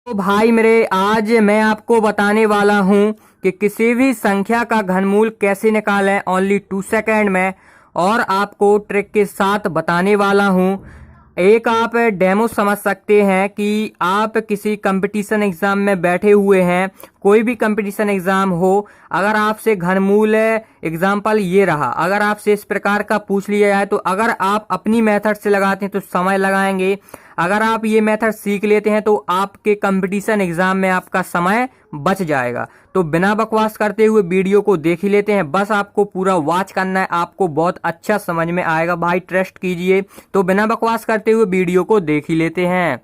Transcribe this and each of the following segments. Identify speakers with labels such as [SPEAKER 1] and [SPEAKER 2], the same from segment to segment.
[SPEAKER 1] तो भाई मेरे, आज मैं आपको बताने वाला हूं कि किसी भी संख्या का घनमूल कैसे निकालें ओनली 2 सेकंड में। और आपको ट्रिक के साथ बताने वाला हूं। एक आप डेमो समझ सकते हैं कि आप किसी कंपटीशन एग्जाम में बैठे हुए हैं, कोई भी कंपटीशन एग्जाम हो। अगर आपसे घनमूल एग्जाम्पल ये रहा, अगर आपसे इस प्रकार का पूछ लिया जाए तो अगर आप अपनी मेथड से लगाते हैं तो समय लगाएंगे। अगर आप ये मेथड सीख लेते हैं तो आपके कंपटीशन एग्जाम में आपका समय बच जाएगा। तो बिना बकवास करते हुए वीडियो को देख ही लेते हैं। बस आपको पूरा वॉच करना है, आपको बहुत अच्छा समझ में आएगा भाई, ट्रस्ट कीजिए। तो बिना बकवास करते हुए वीडियो को देख ही लेते हैं।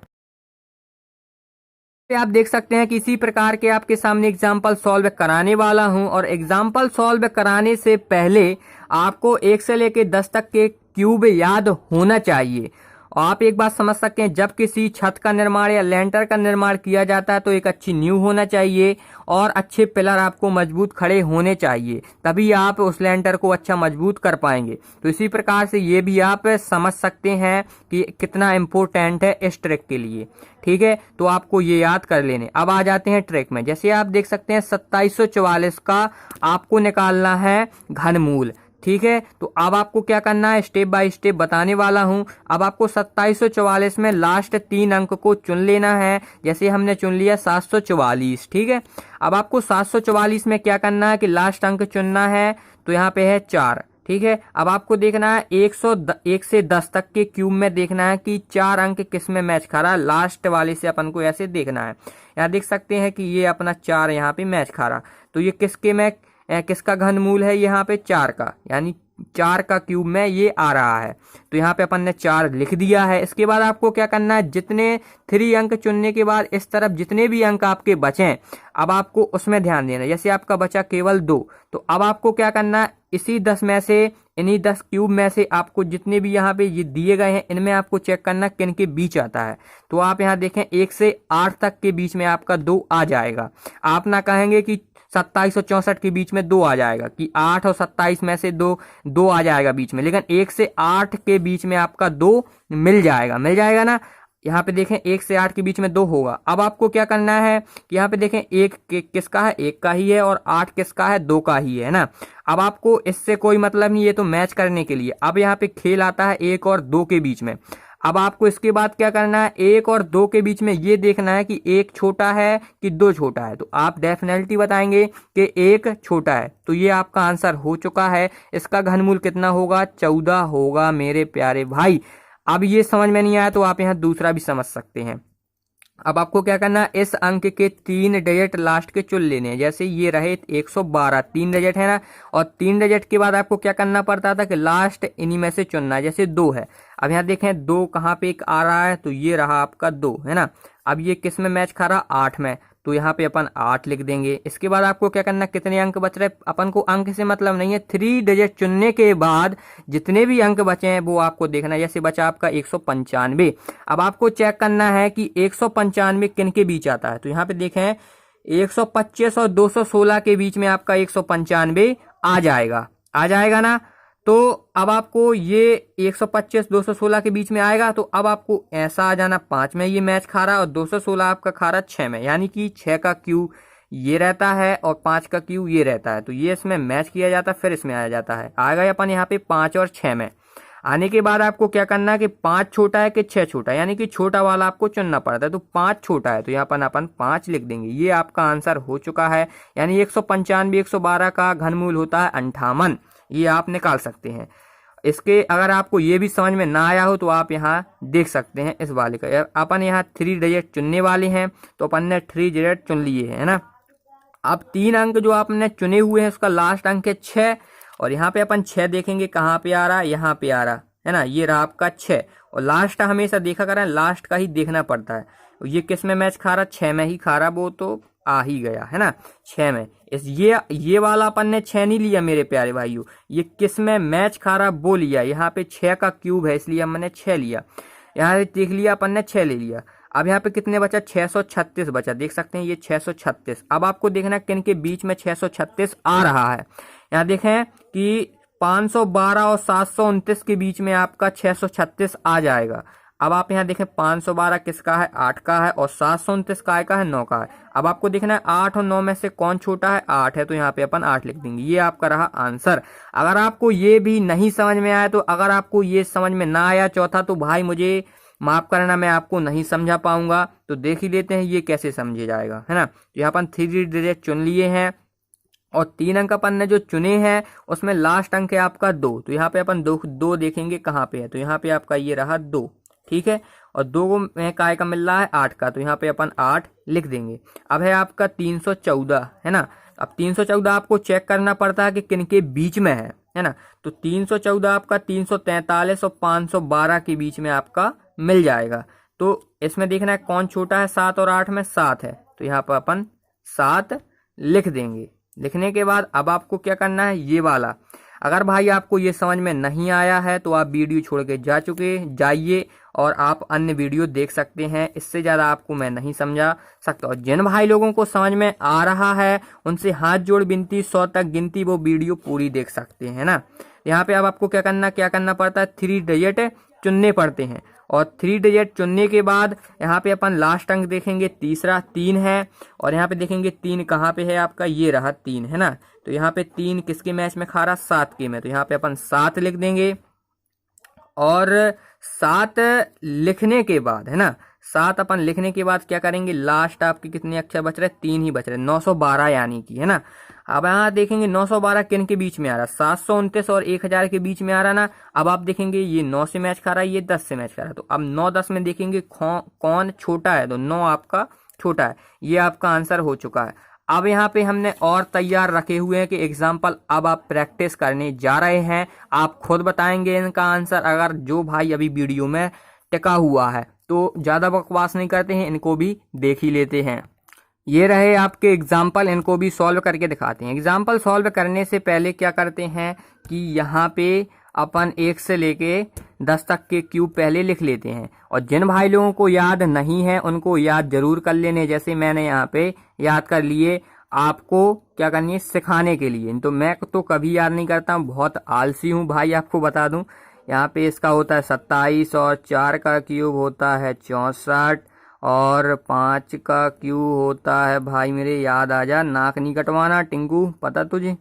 [SPEAKER 1] आप देख सकते हैं कि इसी प्रकार के आपके सामने एग्जाम्पल सॉल्व कराने वाला हूं। और एग्जाम्पल सॉल्व कराने से पहले आपको 1 से लेकर 10 तक के क्यूब याद होना चाहिए। और आप एक बात समझ सकते हैं, जब किसी छत का निर्माण या लेंटर का निर्माण किया जाता है तो एक अच्छी नींव होना चाहिए और अच्छे पिलर आपको मजबूत खड़े होने चाहिए, तभी आप उस लेंटर को अच्छा मजबूत कर पाएंगे। तो इसी प्रकार से ये भी आप समझ सकते हैं कि कितना इम्पोर्टेंट है इस ट्रिक के लिए। ठीक है, तो आपको ये याद कर लेने। अब आ जाते हैं ट्रिक में। जैसे आप देख सकते हैं 2744 का आपको निकालना है घनमूल। ठीक है, तो अब आपको क्या करना है, स्टेप बाय स्टेप बताने वाला हूं। अब आपको 2744 में लास्ट 3 अंक को चुन लेना है। जैसे हमने चुन लिया 744। ठीक है, अब आपको 744 में क्या करना है कि लास्ट अंक चुनना है। तो यहाँ पे है 4। ठीक है, अब आपको देखना है 1 से 10 तक के क्यूब में देखना है कि 4 अंक किस में मैच खा रहा है। लास्ट वाले से अपन को ऐसे देखना है। यहाँ देख सकते हैं कि ये अपना 4 यहाँ पे मैच खा रहा। तो ये किसका घनमूल है, यहाँ पे 4 का, यानी 4 का क्यूब में ये आ रहा है। तो यहाँ पे अपन ने 4 लिख दिया है। इसके बाद आपको क्या करना है, जितने 3 अंक चुनने के बाद इस तरफ जितने भी अंक आपके बचे, अब आपको उसमें ध्यान देना। जैसे आपका बचा केवल 2, तो अब आपको क्या करना है, इसी 10 में से, इन्हीं 10 क्यूब में से आपको जितने भी यहाँ पे ये दिए गए हैं, इनमें आपको चेक करना किन के बीच आता है। तो आप यहाँ देखें 1 से 8 तक के बीच में आपका 2 आ जाएगा। आप ना कहेंगे कि 27 और 64 के बीच में 2 आ जाएगा, कि 8 और 27 में से 2 आ जाएगा बीच में, लेकिन 1 से 8 के बीच में आपका 2 मिल जाएगा ना। यहाँ पे देखें 1 से 8 के बीच में 2 होगा। अब आपको क्या करना है कि यहाँ पे देखें 1 किसका है, 1 का ही है, और 8 किसका है, 2 का ही है ना। अब आपको इससे कोई मतलब नहीं, ये तो मैच करने के लिए। अब यहाँ पे खेल आता है 1 और 2 के बीच में। अब आपको इसके बाद क्या करना है, 1 और 2 के बीच में ये देखना है कि 1 छोटा है कि 2 छोटा है। तो आप डेफिनेटली बताएंगे कि 1 छोटा है। तो ये आपका आंसर हो चुका है। इसका घनमूल कितना होगा, 14 होगा मेरे प्यारे भाई। अब ये समझ में नहीं आया तो आप यहाँ दूसरा भी समझ सकते हैं। अब आपको क्या करना है, इस अंक के 3 डिजिट लास्ट के चुन लेने हैं। जैसे ये रहे 112, 3 डिजिट है ना, और 3 डिजिट के बाद आपको क्या करना पड़ता था कि लास्ट इन्हीं में से चुनना है। जैसे 2 है, अब यहाँ देखें 2 कहाँ पे आ रहा है, तो ये रहा आपका 2 है ना। अब ये किस में मैच खा रहा, 8 में, तो यहाँ पे अपन 8 लिख देंगे। इसके बाद आपको क्या करना, कितने अंक बच रहे, अपन को अंक से मतलब नहीं है, 3 डिजिट चुनने के बाद जितने भी अंक बचे हैं वो आपको देखना है। जैसे बचा आपका 195। अब आपको चेक करना है कि 195 किन के बीच आता है। तो यहाँ पे देखें 125 और 216 के बीच में आपका 195 आ जाएगा ना। तो अब आपको ये 125 216 के बीच में आएगा, तो अब आपको ऐसा आ जाना 5 में ये मैच खा रहा है और 216 आपका खा रहा 6 में, यानी कि 6 का क्यू ये रहता है और 5 का क्यू ये रहता है। तो ये इसमें मैच किया जाता है, फिर इसमें आ जाता है। आ गए अपन यहाँ पे 5 और 6 में। आने के बाद आपको क्या करना है कि 5 छोटा है कि 6 छोटा है, यानी कि छोटा वाला आपको चुनना पड़ता है। तो 5 छोटा है, तो यहाँ पर अपन 5 लिख देंगे। ये आपका आंसर हो चुका है। यानी 195 112 का घनमूल होता है 58। ये आप निकाल सकते हैं। इसके अगर आपको ये भी समझ में ना आया हो तो आप यहाँ देख सकते हैं इस वाले का। अपन यहाँ 3 डिजिट चुनने वाले हैं, तो अपन ने 3 डिजिट चुन लिए है ना। अब 3 अंक जो आपने चुने हुए हैं उसका लास्ट अंक है 6, और यहाँ पे अपन 6 देखेंगे कहाँ पे आ रहा है, यहाँ पे आ रहा है ना। ये रहा आपका 6, और लास्ट हमेशा देखा करें, लास्ट का ही देखना पड़ता है। ये किस में मैच खा रहा, 6 में ही खा रहा, वो तो आ ही गया है ना 6 में। ये वाला अपन ने 6 नहीं लिया मेरे प्यारे भाइयों, ये किस में मैच खा रहा वो लिया। यहाँ पे 6 का क्यूब है, इसलिए हमने 6 लिया। यहाँ देख लिया अपन ने 6 ले लिया। अब यहाँ पे कितने बचा, 636 बचा, देख सकते हैं ये 636। अब आपको देखना किन के बीच में 636 आ रहा है। यहाँ देखें कि 512 और 729 के बीच में आपका 636 आ जाएगा। अब आप यहाँ देखें 512 किसका है, 8 का है, और 729 काय का है, 9 का है। अब आपको देखना है 8 और 9 में से कौन छोटा है, 8 है, तो यहाँ पे अपन 8 लिख देंगे। ये आपका रहा आंसर। अगर आपको ये भी नहीं समझ में आया, तो अगर आपको ये समझ में ना आया चौथा, तो भाई मुझे माफ करना, मैं आपको नहीं समझा पाऊंगा। तो देख ही लेते हैं ये कैसे समझे जाएगा, है ना। तो यहाँ अपन 3 डिजिट चुन लिए हैं, और 3 अंक अपन ने जो चुने हैं उसमें लास्ट अंक है आपका 2। तो यहाँ पे अपन दो देखेंगे कहाँ पे है, तो यहाँ पे आपका ये रहा 2, ठीक है। और 2 में काय का मिल रहा है, 8 का, तो यहाँ पे अपन 8 लिख देंगे। अब है आपका 314, है ना। अब 314 आपको चेक करना पड़ता है कि किन के बीच में है ना। तो 314 आपका 343 और 512 के बीच में आपका मिल जाएगा। तो इसमें देखना है कौन छोटा है, 7 और 8 में 7 है, तो यहाँ पर अपन 7 लिख देंगे। लिखने के बाद अब आपको क्या करना है, ये वाला। अगर भाई आपको ये समझ में नहीं आया है तो आप वीडियो छोड़ के जाइए और आप अन्य वीडियो देख सकते हैं। इससे ज़्यादा आपको मैं नहीं समझा सकता। और जिन भाई लोगों को समझ में आ रहा है उनसे हाथ जोड़ विनती, 100 तक गिनती, वो वीडियो पूरी देख सकते हैं ना। यहाँ पे अब आपको क्या करना पड़ता है, 3 डिजिट चुनने पड़ते हैं। और 3 डिजिट चुनने के बाद यहाँ पे अपन लास्ट अंक देखेंगे, तीसरा 3 है। और यहाँ पे देखेंगे 3 कहाँ पे है आपका, ये रहा 3, है ना। तो यहाँ पे 3 किसके मैच में खा रहा, 7 के में, तो यहाँ पे अपन 7 लिख देंगे। और 7 लिखने के बाद, है ना, 7 अपन लिखने के बाद क्या करेंगे, लास्ट आपके कितने अक्षर बच रहे, 3 ही बच रहे, 912 यानी कि, है ना। अब यहाँ देखेंगे 912 किन के बीच में आ रहा, 729 और 1000 के बीच में आ रहा ना। अब आप देखेंगे ये 9 से मैच खा रहा है, ये 10 से मैच खा रहा है। तो अब 9 10 में देखेंगे कौन छोटा है, तो 9 आपका छोटा है। ये आपका आंसर हो चुका है। अब यहाँ पे हमने और तैयार रखे हुए हैं कि एग्जाम्पल अब आप प्रैक्टिस करने जा रहे हैं। आप खुद बताएंगे इनका आंसर। अगर जो भाई अभी वीडियो में टिका हुआ है तो ज़्यादा बकवास नहीं करते हैं, इनको भी देख ही लेते हैं। ये रहे आपके एग्जाम्पल, इनको भी सॉल्व करके दिखाते हैं। एग्जाम्पल सॉल्व करने से पहले क्या करते हैं कि यहाँ पे अपन 1 से लेके 10 तक के क्यूब पहले लिख लेते हैं। और जिन भाई लोगों को याद नहीं है उनको याद जरूर कर लेने, जैसे मैंने यहाँ पे याद कर लिए। आपको क्या करनी है, सिखाने के लिए। तो मैं तो कभी याद नहीं करता हूँ, बहुत आलसी हूँ भाई, आपको बता दूं। यहाँ पे इसका होता है 27, और 4 का क्यूब होता है 64, और 5 का क्यूब होता है, भाई मेरे याद आ जा, नाक नहीं कटवाना टिंकू, पता तुझे,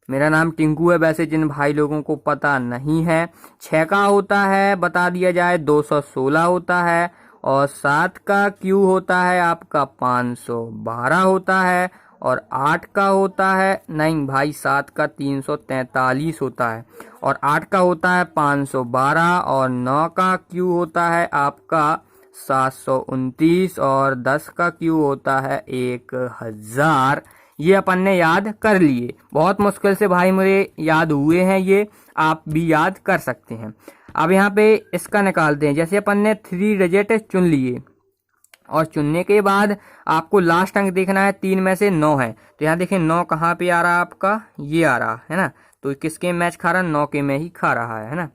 [SPEAKER 1] मेरा नाम टिंकू है वैसे, जिन भाई लोगों को पता नहीं है। 6 का होता है, बता दिया जाए, 216 होता है। और 7 का क्यू होता है आपका 512 होता है। और 8 का होता है, नहीं भाई, 7 का 343 होता है। और 8 का होता है 512। और 9 का क्यू होता है आपका 729। और 10 का क्यू होता है 1000। ये अपन ने याद कर लिए। बहुत मुश्किल से भाई मुझे याद हुए हैं ये, आप भी याद कर सकते हैं। अब यहाँ पे इसका निकालते हैं। जैसे अपन ने 3 डिजिट चुन लिए, और चुनने के बाद आपको लास्ट अंक देखना है, 3 में से 9 है। तो यहाँ देखें 9 कहाँ पे आ रहा है आपका, ये आ रहा है ना। तो किसके मैच खा रहा है, 9 के में ही खा रहा है ना।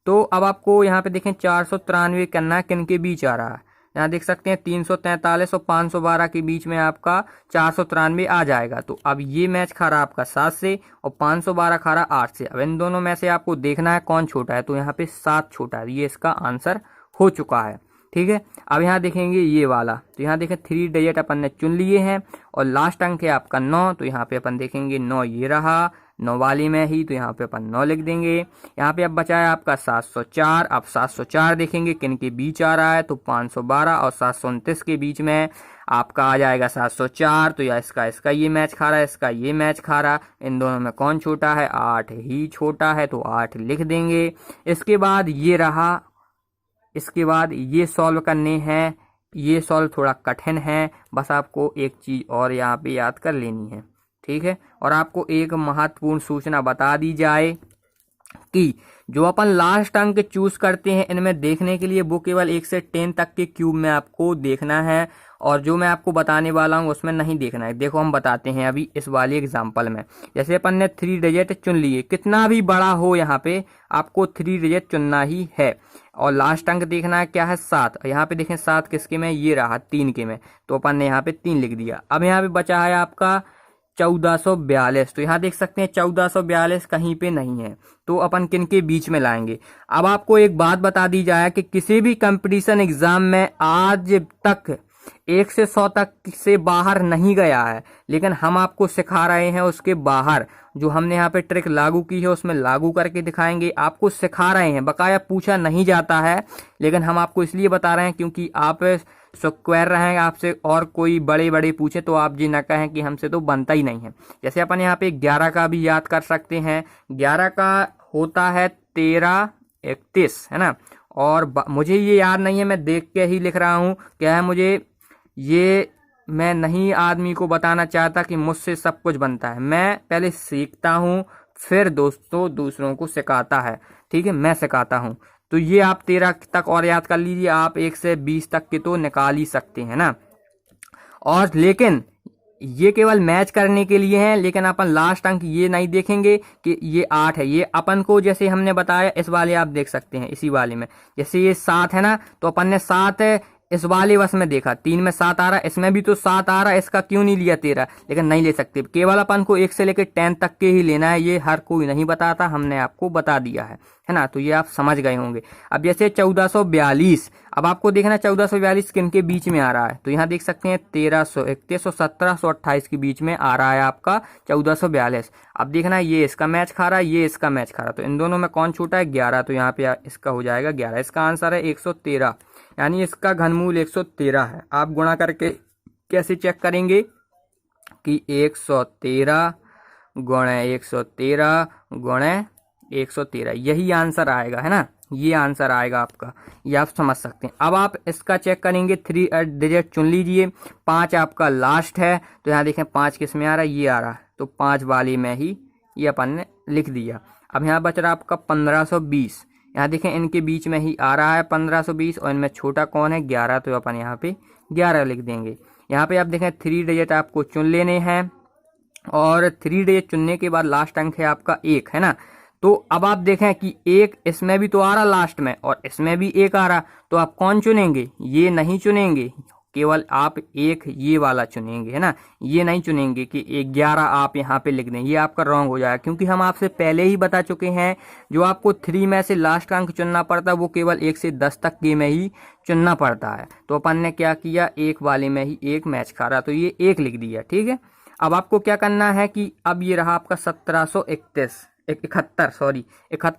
[SPEAKER 1] तो अब आपको यहाँ पे देखें 493 करना है, किन के बीच आ रहा है। यहाँ देख सकते हैं 343 और 512 के बीच में आपका 493 आ जाएगा। तो अब ये मैच खा रहा है आपका 7 से, और 512 खा रहा 8 से। अब इन दोनों में से आपको देखना है कौन छोटा है, तो यहाँ पे 7 छोटा है। ये इसका आंसर हो चुका है, ठीक है। अब यहाँ देखेंगे ये वाला, तो यहाँ देखें 3 डिजिट अपन ने चुन लिए हैं, और लास्ट अंक है आपका 9। तो यहाँ पे अपन देखेंगे 9 ये रहा, 9 वाली में ही, तो यहाँ पे अपन 9 लिख देंगे। यहाँ पे अब बचा है आपका 704। अब 704 देखेंगे किन के बीच आ रहा है, तो 512 और 729 के बीच में आपका आ जाएगा 704। तो या इसका ये मैच खा रहा है, इसका ये मैच खा रहा है। इन दोनों में कौन छोटा है, 8 ही छोटा है, तो 8 लिख देंगे। इसके बाद ये रहा, इसके बाद ये सॉल्व करने हैं। ये सॉल्व थोड़ा कठिन है, बस आपको एक चीज़ और यहाँ पे याद कर लेनी है, ठीक है। और आपको एक महत्वपूर्ण सूचना बता दी जाए कि जो अपन लास्ट अंक चूज करते हैं, इनमें देखने के लिए वो केवल 1 से 10 तक के क्यूब में आपको देखना है, और जो मैं आपको बताने वाला हूँ उसमें नहीं देखना है। देखो हम बताते हैं अभी इस वाली एग्जांपल में। जैसे अपन ने 3 डिजिट चुन लिए, कितना भी बड़ा हो यहाँ पे आपको 3 डिजिट चुनना ही है। और लास्ट अंक देखना है क्या है, 7। यहाँ पे देखें 7 किसके में, ये रहा 3 के में, तो अपन ने यहाँ पे 3 लिख दिया। अब यहाँ पे बचा है आपका 1442। तो यहाँ देख सकते हैं 1442 कहीं पे नहीं है, तो अपन किन के बीच में लाएंगे। अब आपको एक बात बता दी जाए कि किसी भी कंपटीशन एग्जाम में आज तक 1 से 100 तक से बाहर नहीं गया है, लेकिन हम आपको सिखा रहे हैं उसके बाहर। जो हमने यहाँ पे ट्रिक लागू की है उसमें लागू करके दिखाएंगे, आपको सिखा रहे हैं। बकाया पूछा नहीं जाता है, लेकिन हम आपको इसलिए बता रहे हैं क्योंकि आप स्क्वायर रहेंगे आपसे और कोई बड़े बड़े पूछे तो आप जी न कहें कि हमसे तो बनता ही नहीं है। जैसे अपन यहाँ पे 11 का भी याद कर सकते हैं। 11 का होता है 13 31, है ना। और मुझे ये याद नहीं है, मैं देख के ही लिख रहा हूँ। क्या है, मुझे ये मैं नहीं आदमी को बताना चाहता कि मुझसे सब कुछ बनता है। मैं पहले सीखता हूँ, फिर दोस्तों दूसरों को सिखाता है। ठीक है, मैं सिखाता हूँ। तो ये आप 13 तक और याद कर लीजिए, आप 1 से 20 तक के तो निकाल ही सकते हैं ना। और लेकिन ये केवल मैच करने के लिए है, लेकिन अपन लास्ट अंक ये नहीं देखेंगे कि ये 8 है। ये अपन को जैसे हमने बताया इस वाले आप देख सकते हैं, इसी वाले में जैसे ये 7 है ना, तो अपन ने 7 इस वाले बस में देखा, 3 में 7 आ रहा, इसमें भी तो 7 आ रहा, इसका क्यों नहीं लिया 13, लेकिन नहीं ले सकते। केवल अपन को 1 से लेकर 10 तक के ही लेना है। ये हर कोई नहीं बताता, हमने आपको बता दिया है ना। तो ये आप समझ गए होंगे। अब जैसे 1442, अब आपको देखना 1442 किन के बीच में आ रहा है। तो यहाँ देख सकते हैं 1331 और 1728 के बीच में आ रहा है आपका 1442। अब देखना ये इसका मैच खा रहा है, ये इसका मैच खा रहा है, तो इन दोनों में कौन छोटा है, 11। तो यहाँ पे इसका हो जाएगा 11। इसका आंसर है 113, यानी इसका घनमूल 113 है। आप गुणा करके कैसे चेक करेंगे कि 113 गुणे 113 गुणे 113, यही आंसर आएगा, है ना। ये आंसर आएगा आपका, ये आप समझ सकते हैं। अब आप इसका चेक करेंगे, 3 डिजिट चुन लीजिए। 5 आपका लास्ट है, तो यहाँ देखें 5 किस में आ रहा है, ये आ रहा है, तो 5 वाले में ही ये अपन ने लिख दिया। अब यहाँ बच रहा आपका 1520, यहाँ देखें इनके बीच में ही आ रहा है 1520, और इनमें छोटा कौन है, 11, तो अपन यहाँ पे 11 लिख देंगे। यहाँ पे आप देखें 3 डिजिट आपको चुन लेने हैं, और 3 डिजिट चुनने के बाद लास्ट अंक है आपका 1, है ना। तो अब आप देखें कि 1 इसमें भी तो आ रहा लास्ट में, और इसमें भी 1 आ रहा, तो आप कौन चुनेंगे, ये नहीं चुनेंगे, केवल आप 1 ये वाला चुनेंगे, है ना। ये नहीं चुनेंगे कि 11 आप यहाँ पे लिख दें, ये आपका रॉन्ग हो जाएगा, क्योंकि हम आपसे पहले ही बता चुके हैं जो आपको 3 में से लास्ट अंक चुनना पड़ता है वो केवल 1 से 10 तक के में ही चुनना पड़ता है। तो अपन ने क्या किया, 1 वाले में ही 1 मैच खा रहा, तो ये 1 लिख दिया। ठीक है, अब आपको क्या करना है कि अब ये रहा आपका 71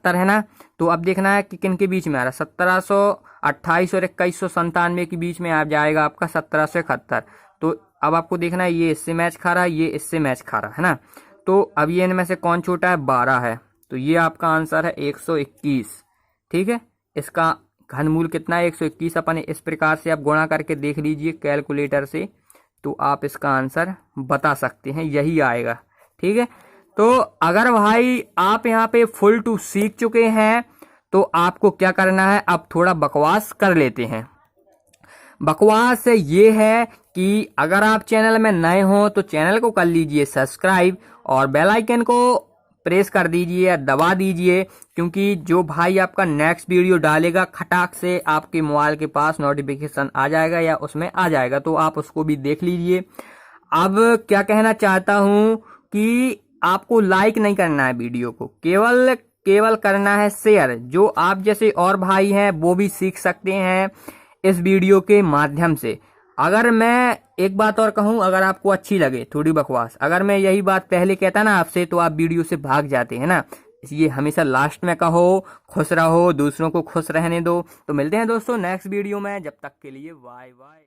[SPEAKER 1] है ना। तो अब देखना है कि किन के बीच में आ रहा है, 1728 और 2197 के बीच में आ जाएगा आपका 1771। तो अब आपको देखना है ये इससे मैच खा रहा है, ये इससे मैच खा रहा है ना। तो अब ये इनमें से कौन छोटा है, 12 है, तो ये आपका आंसर है 121। ठीक है, इसका घनमूल कितना है, 121। अपन इस प्रकार से आप गुणा करके देख लीजिए कैलकुलेटर से, तो आप इसका आंसर बता सकते हैं, यही आएगा। ठीक है, तो अगर भाई आप यहाँ पे फुल टू सीख चुके हैं तो आपको क्या करना है, अब थोड़ा बकवास कर लेते हैं। बकवास ये है कि अगर आप चैनल में नए हो तो चैनल को कर लीजिए सब्सक्राइब, और बेल आइकन को प्रेस कर दीजिए या दबा दीजिए, क्योंकि जो भाई आपका नेक्स्ट वीडियो डालेगा खटाक से आपके मोबाइल के पास नोटिफिकेशन आ जाएगा या उसमें आ जाएगा, तो आप उसको भी देख लीजिए। अब क्या कहना चाहता हूं कि आपको लाइक नहीं करना है वीडियो को, केवल करना है शेयर। जो आप जैसे और भाई हैं वो भी सीख सकते हैं इस वीडियो के माध्यम से। अगर मैं एक बात और कहूं, अगर आपको अच्छी लगे थोड़ी बकवास, अगर मैं यही बात पहले कहता ना आपसे तो आप वीडियो से भाग जाते हैं ना, इसलिए हमेशा लास्ट में कहो, खुश रहो, दूसरों को खुश रहने दो। तो मिलते हैं दोस्तों नेक्स्ट वीडियो में, जब तक के लिए बाय बाय।